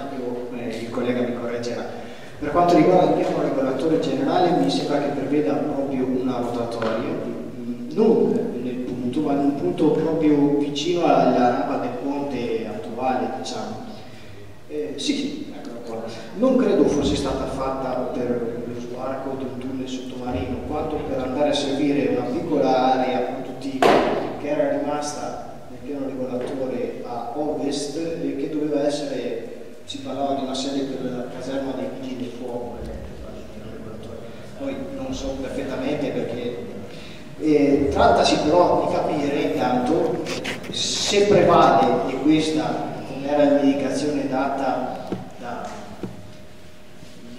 sbaglio il collega mi correggerà. Per quanto riguarda il piano regolatore generale mi sembra che preveda proprio una rotatoria, non nel punto, ma in un punto proprio vicino alla rampa del ponte attuale, diciamo. Sì, eccola qua. Non credo fosse stata fatta per lo sbarco di un tunnel sottomarino, quanto per andare a servire una piccola area produttiva che era rimasta nel piano regolatore a ovest e che doveva essere, si parlava di una sede per la caserma dei vigili del fuoco, poi non so perfettamente perché trattasi però di capire intanto se prevale, e questa era l'indicazione data da,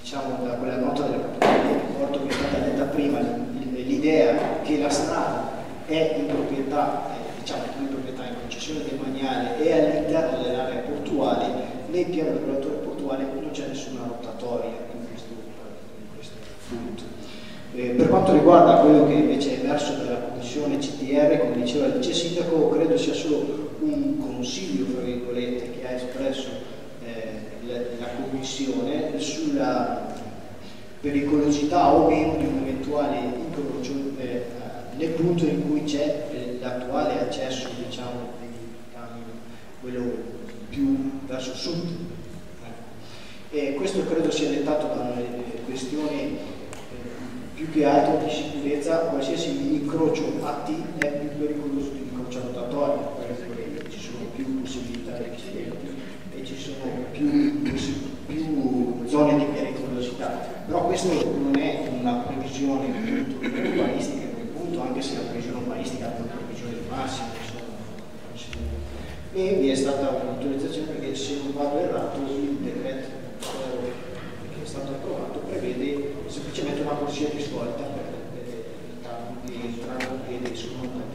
diciamo, da quella nota della capitale di porto che è stata detta prima, l'idea che la strada è in proprietà, diciamo in proprietà, in concessione demaniale e all'interno dell'area portuale, nel piano regolatore portuale non c'è nessuna rotatoria in questo punto. Per quanto riguarda quello che invece è emerso dalla commissione CTR, come diceva il vice sindaco, credo sia solo un consiglio, fra virgolette, che ha espresso la commissione sulla pericolosità o meno di un eventuale incrocio nel punto in cui c'è l'attuale accesso, diciamo, dei camion, quello più verso sud. E questo credo sia dettato da una questione più che altro di sicurezza. Qualsiasi incrocio a T è più pericoloso di incrocio rotatorio, perché ci sono più possibilità di accidenti e ci sono più zone di pericolosità. Però questo non è una previsione urbanistica in quel punto, anche se la previsione urbanistica è una previsione di massimo, insomma. E vi è stata un'autorizzazione perché, se non vado errato, il decreto che è stato approvato prevede semplicemente una corsia di svolta per i camion che entrano ed escono dal